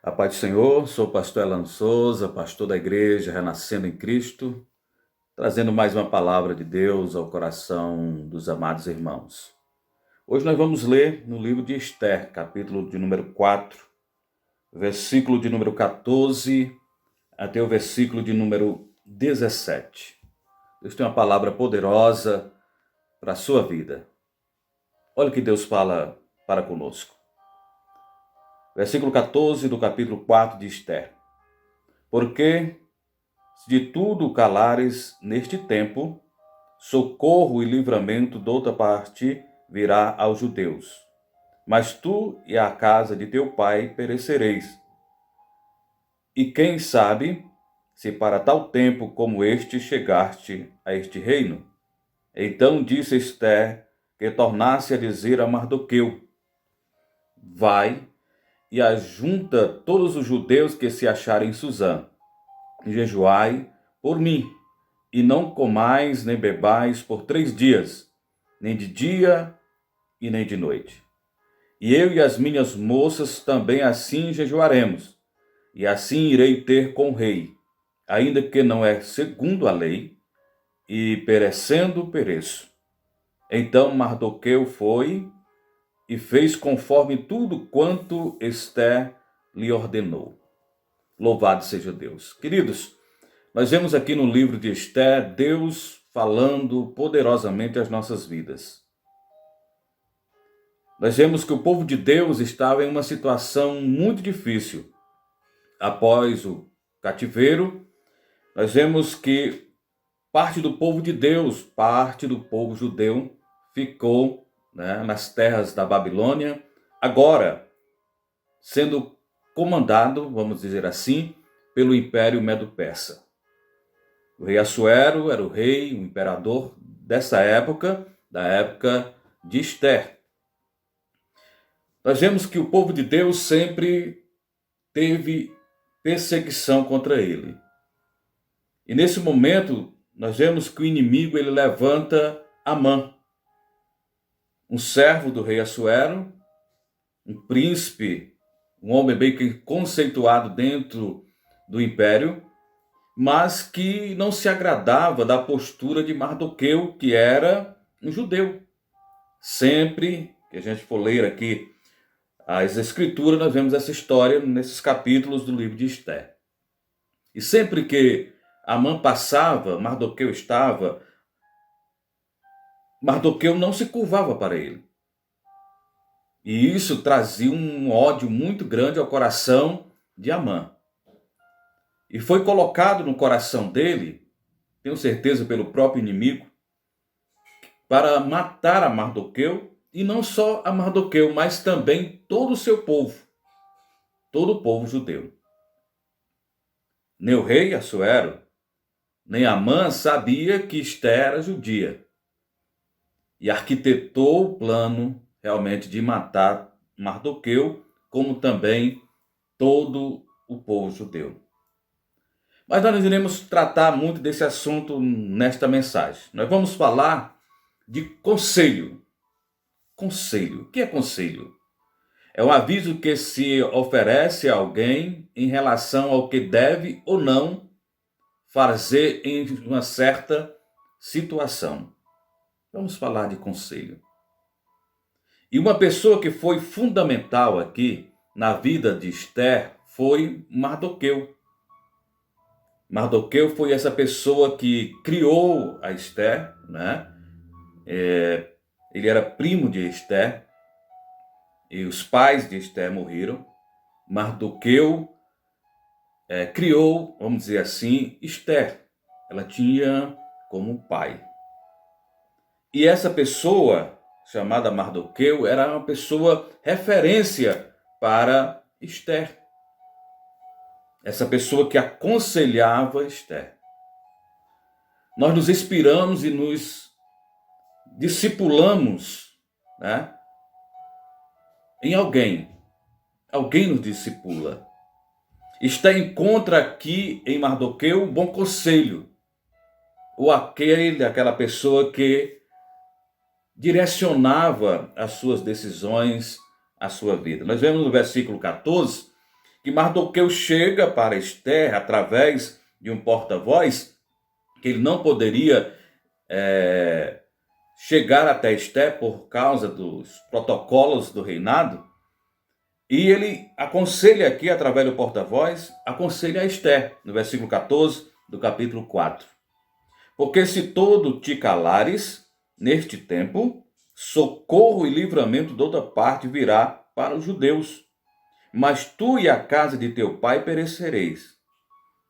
A paz do Senhor, sou o pastor Elano Souza, pastor da igreja Renascendo em Cristo, trazendo mais uma palavra de Deus ao coração dos amados irmãos. Hoje nós vamos ler no livro de Esther, capítulo de número 4, versículo de número 14 até o versículo de número 17. Deus tem uma palavra poderosa para a sua vida. Olha o que Deus fala para conosco. Versículo 14 do capítulo 4 de Esther. Porque, se de tudo calares neste tempo, socorro e livramento de outra parte virá aos judeus. Mas tu e a casa de teu pai perecereis. E quem sabe, se para tal tempo como este chegaste a este reino? Então disse Esther que tornasse a dizer a Mardoqueu: vai e ajunta todos os judeus que se acharem em Suzã, e jejuai por mim, e não comais nem bebais por 3 dias, nem de dia e nem de noite. E eu e as minhas moças também assim jejuaremos, e assim irei ter com o rei, ainda que não é segundo a lei, e perecendo pereço. Então Mardoqueu foi e fez conforme tudo quanto Esther lhe ordenou. Louvado seja Deus. Queridos, nós vemos aqui no livro de Esther, Deus falando poderosamente às nossas vidas. Nós vemos que o povo de Deus estava em uma situação muito difícil. Após o cativeiro, nós vemos que parte do povo de Deus, parte do povo judeu, ficou nas terras da Babilônia, agora sendo comandado, vamos dizer assim, pelo Império Medo-Persa. O rei Assuero era o rei, o imperador dessa época, da época de Esther. Nós vemos que o povo de Deus sempre teve perseguição contra ele. E nesse momento, nós vemos que o inimigo ele levanta Amã, um servo do rei Assuero, um príncipe, um homem bem conceituado dentro do império, mas que não se agradava da postura de Mardoqueu, que era um judeu. Sempre que a gente for ler aqui as escrituras, nós vemos essa história nesses capítulos do livro de Esther. E sempre que Amã passava, Mardoqueu não se curvava para ele. E isso trazia um ódio muito grande ao coração de Amã. E foi colocado no coração dele, tenho certeza pelo próprio inimigo, para matar a Mardoqueu, e não só a Mardoqueu, mas também todo o seu povo, todo o povo judeu. Nem o rei Assuero, nem Amã sabia que Esther era judia, e arquitetou o plano realmente de matar Mardoqueu, como também todo o povo judeu. Mas nós iremos tratar muito desse assunto nesta mensagem. Nós vamos falar de conselho. Conselho. O que é conselho? É um aviso que se oferece a alguém em relação ao que deve ou não fazer em uma certa situação. Vamos falar de conselho. E uma pessoa que foi fundamental aqui na vida de Esther foi Mardoqueu. Mardoqueu foi essa pessoa que criou a Esther, Ele era primo de Esther e os pais de Esther morreram. Mardoqueu criou, vamos dizer assim, Esther. Ela tinha como pai. E essa pessoa, chamada Mardoqueu, era uma pessoa referência para Esther. Essa pessoa que aconselhava Esther. Nós nos inspiramos e nos discipulamos, em alguém. Alguém nos discipula. Esther encontra aqui em Mardoqueu um bom conselho. Ou aquela pessoa que direcionava as suas decisões, a sua vida. Nós vemos no versículo 14 que Mardoqueu chega para Esther através de um porta-voz, que ele não poderia chegar até Esther por causa dos protocolos do reinado, e ele aconselha aqui, através do porta-voz, aconselha a Esther, no versículo 14 do capítulo 4. Porque se todo te calares, neste tempo, socorro e livramento de outra parte virá para os judeus. Mas tu e a casa de teu pai perecereis.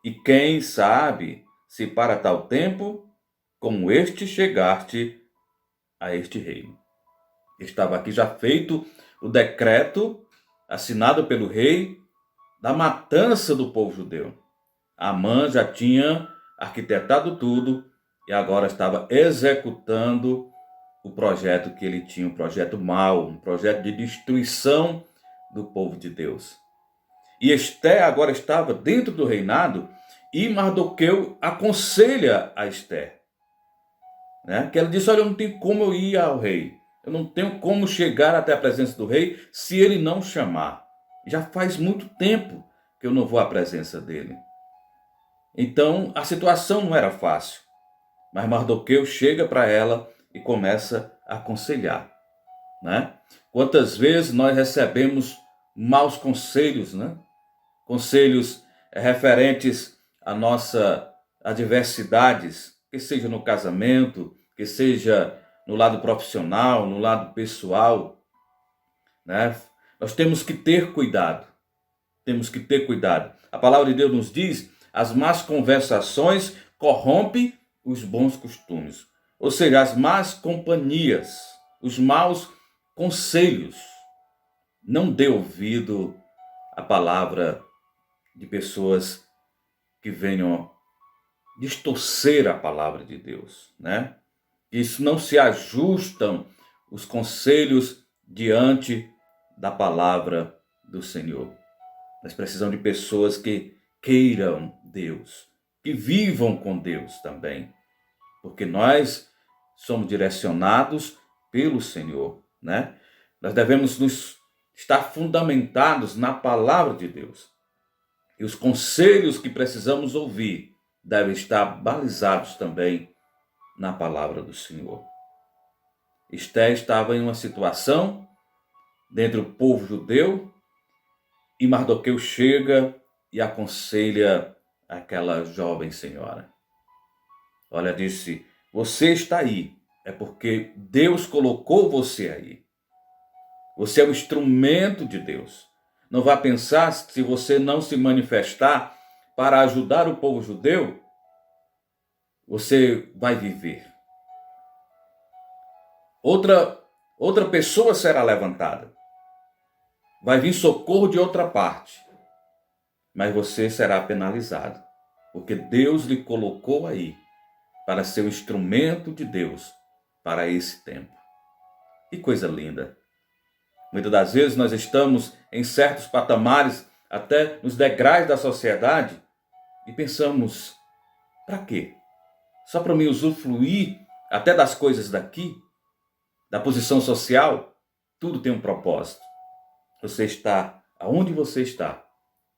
E quem sabe se para tal tempo, como este, chegaste a este reino. Estava aqui já feito o decreto assinado pelo rei da matança do povo judeu. Amã já tinha arquitetado tudo e agora estava executando o projeto que ele tinha, um projeto mau, um projeto de destruição do povo de Deus. E Esther agora estava dentro do reinado e Mardoqueu aconselha a Esther. Que ela disse, olha, eu não tenho como eu ir ao rei. Eu não tenho como chegar até a presença do rei se ele não chamar. Já faz muito tempo que eu não vou à presença dele. Então, a situação não era fácil. Mas Mardoqueu chega para ela e começa a aconselhar. Quantas vezes nós recebemos maus conselhos, Conselhos referentes à nossa adversidades, que seja no casamento, que seja no lado profissional, no lado pessoal, Nós temos que ter cuidado. Temos que ter cuidado. A palavra de Deus nos diz: as más conversações corrompem os bons costumes. Ou seja, as más companhias, os maus conselhos. Não dê ouvido à palavra de pessoas que venham distorcer a palavra de Deus, Isso não se ajustam os conselhos diante da palavra do Senhor. Nós precisamos de pessoas que queiram Deus, que vivam com Deus também, porque nós somos direcionados pelo Senhor, Nós devemos estar fundamentados na palavra de Deus. E os conselhos que precisamos ouvir devem estar balizados também na palavra do Senhor. Esther estava em uma situação dentro do povo judeu e Mardoqueu chega e aconselha aquela jovem senhora. Olha, disse, você está aí, é porque Deus colocou você aí. Você é o instrumento de Deus. Não vá pensar, se você não se manifestar para ajudar o povo judeu, você vai viver. Outra pessoa será levantada. Vai vir socorro de outra parte. Mas você será penalizado. Porque Deus lhe colocou aí para ser o instrumento de Deus para esse tempo. Que coisa linda. Muitas das vezes nós estamos em certos patamares, até nos degraus da sociedade, e pensamos, para quê? Só para me usufruir até das coisas daqui, da posição social? Tudo tem um propósito. Você está aonde você está,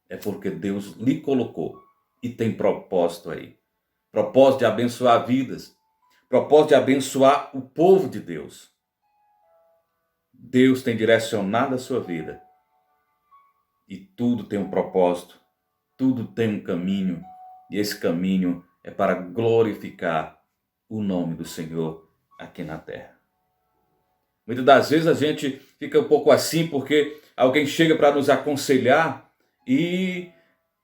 é porque Deus lhe colocou e tem propósito aí. Propósito de abençoar vidas, propósito de abençoar o povo de Deus. Deus tem direcionado a sua vida. E tudo tem um propósito, tudo tem um caminho. E esse caminho é para glorificar o nome do Senhor aqui na terra. Muitas das vezes a gente fica um pouco assim porque alguém chega para nos aconselhar e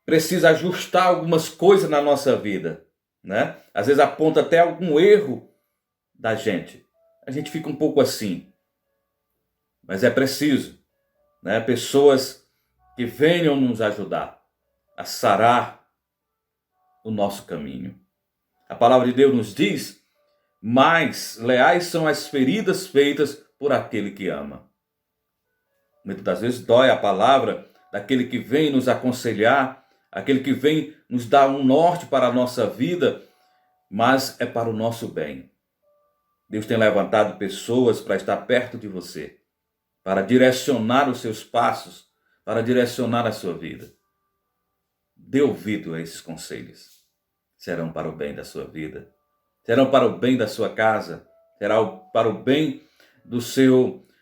precisa ajustar algumas coisas na nossa vida, Às vezes aponta até algum erro da gente. A gente fica um pouco assim. Mas é preciso, pessoas que venham nos ajudar a sarar o nosso caminho. A palavra de Deus nos diz, mais leais são as feridas feitas por aquele que ama. Muitas das vezes dói a palavra daquele que vem nos aconselhar, aquele que vem nos dar um norte para a nossa vida, mas é para o nosso bem. Deus tem levantado pessoas para estar perto de você, para direcionar os seus passos, para direcionar a sua vida. Dê ouvido a esses conselhos. Serão para o bem da sua vida, serão para o bem da sua casa, será para o bem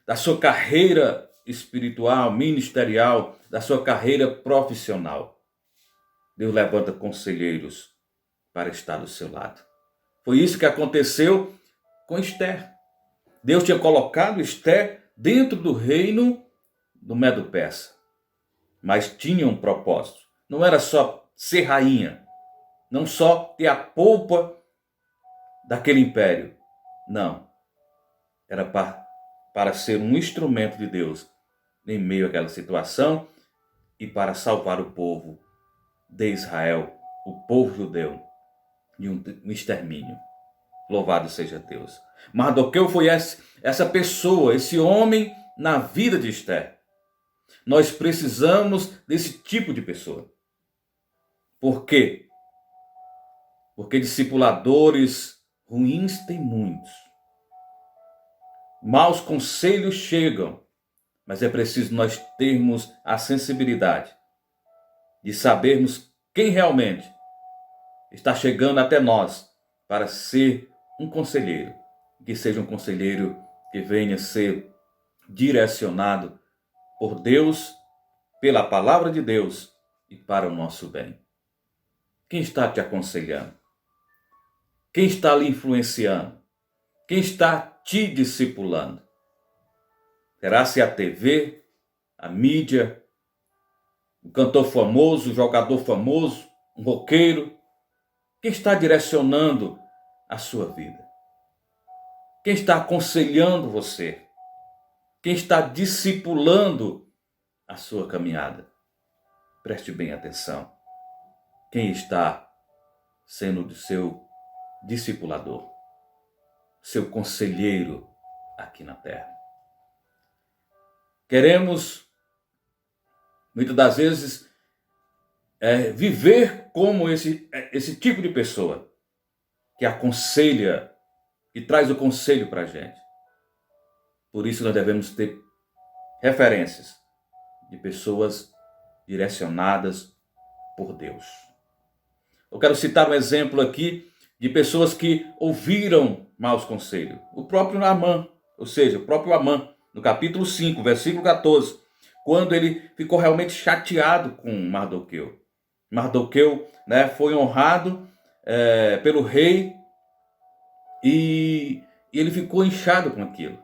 da sua carreira espiritual, ministerial, da sua carreira profissional. Deus levanta conselheiros para estar do seu lado. Foi isso que aconteceu com Esther. Deus tinha colocado Esther dentro do reino do Medo-Persa, mas tinha um propósito. Não era só ser rainha, não só ter a polpa daquele império. Não. Era para ser um instrumento de Deus em meio àquela situação e para salvar o povo de Israel, o povo judeu, de um extermínio. Louvado seja Deus. Mardoqueu foi essa pessoa, esse homem na vida de Esther. Nós precisamos desse tipo de pessoa. Por quê? Porque discipuladores ruins tem muitos. Maus conselhos chegam, mas é preciso nós termos a sensibilidade de sabermos quem realmente está chegando até nós para ser um conselheiro, que seja um conselheiro que venha ser direcionado por Deus, pela palavra de Deus e para o nosso bem. Quem está te aconselhando? Quem está lhe influenciando? Quem está te discipulando? Será-se a TV, a mídia, o cantor famoso, o jogador famoso, um roqueiro? Quem está direcionando a sua vida? Quem está aconselhando você? Quem está discipulando a sua caminhada? Preste bem atenção. Quem está sendo o seu discipulador, seu conselheiro aqui na terra? Queremos, muitas das vezes, viver como esse tipo de pessoa que aconselha, que traz o conselho para a gente. Por isso nós devemos ter referências de pessoas direcionadas por Deus. Eu quero citar um exemplo aqui de pessoas que ouviram maus conselhos. O próprio Naamã, ou seja, o próprio Amã, no capítulo 5, versículo 14, quando ele ficou realmente chateado com Mardoqueu. Mardoqueu, foi honrado pelo rei e ele ficou inchado com aquilo.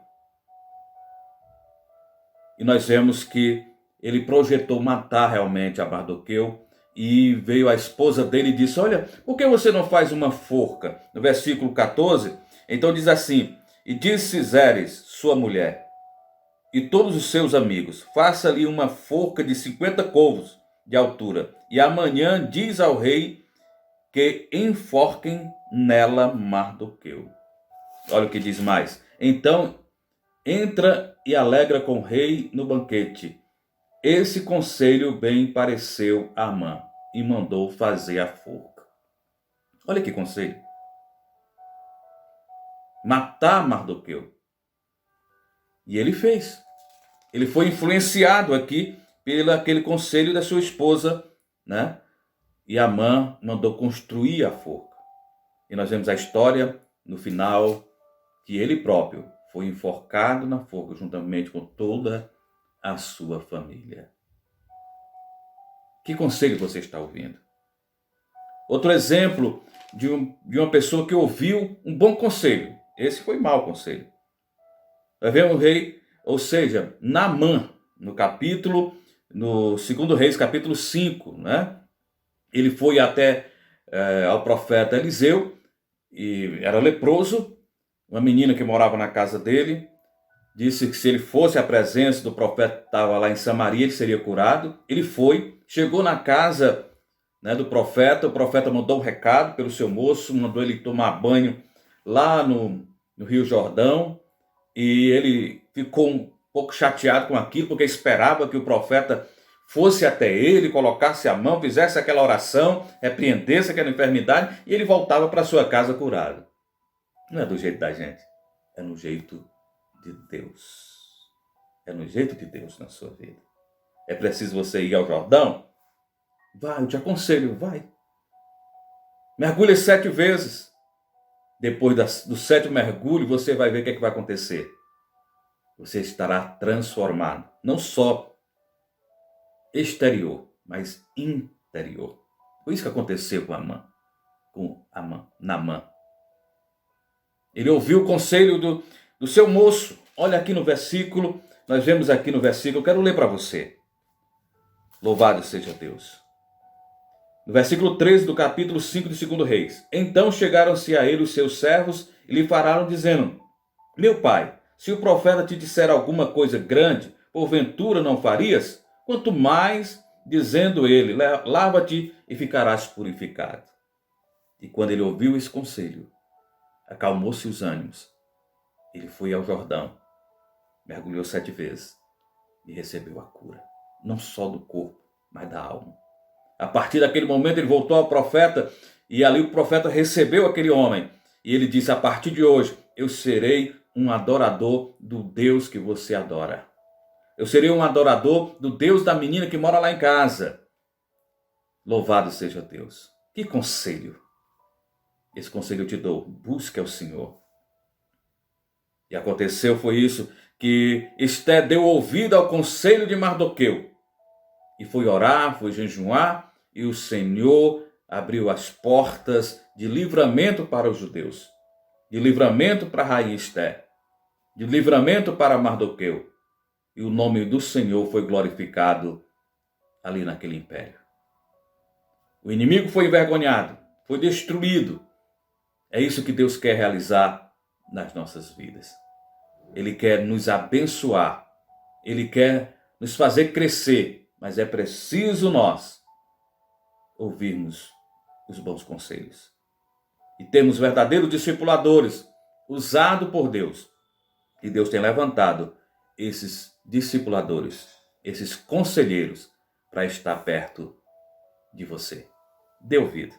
E nós vemos que ele projetou matar realmente a Mardoqueu, e veio a esposa dele e disse: olha, por que você não faz uma forca? No versículo 14, então diz assim: e disse Zeres, sua mulher, e todos os seus amigos, faça-lhe uma forca de 50 côvados de altura, e amanhã diz ao rei que enforquem nela Mardoqueu. Olha o que diz mais. Então entra e alegra com o rei no banquete. Esse conselho bem pareceu a Amã e mandou fazer a forca. Olha que conselho. Matar Mardoqueu. E ele fez. Ele foi influenciado aqui pelo aquele conselho da sua esposa, E Amã mandou construir a forca. E nós vemos a história no final que ele próprio foi enforcado na forca juntamente com toda a sua família. Que conselho você está ouvindo? Outro exemplo de uma pessoa que ouviu um bom conselho. Esse foi mau conselho. Nós vemos o rei, ou seja, Naamã, no 2 Reis, capítulo 5, Ele foi até ao profeta Eliseu, e era leproso, uma menina que morava na casa dele, disse que se ele fosse à presença do profeta que estava lá em Samaria, ele seria curado. Ele foi, chegou na casa do profeta, o profeta mandou um recado pelo seu moço, mandou ele tomar banho lá no Rio Jordão, e ele ficou um pouco chateado com aquilo, porque esperava que o profeta fosse até ele, colocasse a mão, fizesse aquela oração, repreendesse aquela enfermidade, e ele voltava para sua casa curado. Não é do jeito da gente, é no jeito de Deus. É no jeito de Deus na sua vida. É preciso você ir ao Jordão? Vai, eu te aconselho, vai. Mergulhe 7 vezes. Depois do 7º mergulho, você vai ver o que é que vai acontecer. Você estará transformado. Não só exterior, mas interior. Foi isso que aconteceu com Naamã. Ele ouviu o conselho do seu moço. Olha aqui no versículo, nós vemos aqui no versículo, eu quero ler para você. Louvado seja Deus. No versículo 13 do capítulo 5 de 2 Reis. Então chegaram-se a ele os seus servos e lhe falaram, dizendo: Meu pai, se o profeta te disser alguma coisa grande, porventura não farias? Quanto mais, dizendo ele, lava-te e ficarás purificado. E quando ele ouviu esse conselho, acalmou-se os ânimos. Ele foi ao Jordão, mergulhou 7 vezes e recebeu a cura. Não só do corpo, mas da alma. A partir daquele momento ele voltou ao profeta e ali o profeta recebeu aquele homem. E ele disse, a partir de hoje eu serei um adorador do Deus que você adora. Eu serei um adorador do Deus da menina que mora lá em casa. Louvado seja Deus. Que conselho. Esse conselho eu te dou. Busque ao Senhor. E aconteceu foi isso, que Esté deu ouvido ao conselho de Mardoqueu. E foi orar, foi jejuar, e o Senhor abriu as portas de livramento para os judeus, de livramento para a rainha Esté, de livramento para Mardoqueu. E o nome do Senhor foi glorificado ali naquele império. O inimigo foi envergonhado, foi destruído. É isso que Deus quer realizar nas nossas vidas. Ele quer nos abençoar, Ele quer nos fazer crescer, mas é preciso nós ouvirmos os bons conselhos. E termos verdadeiros discipuladores, usados por Deus. E Deus tem levantado esses discipuladores, esses conselheiros, para estar perto de você. Dê ouvido.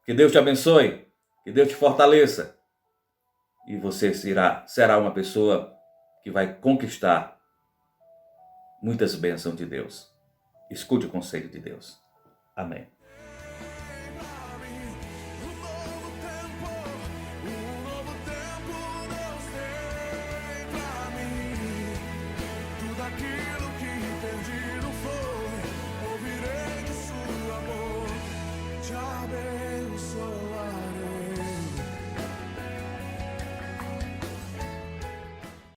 Que Deus te abençoe, que Deus te fortaleça. E você será uma pessoa que vai conquistar muitas bênçãos de Deus. Escute o conselho de Deus. Amém.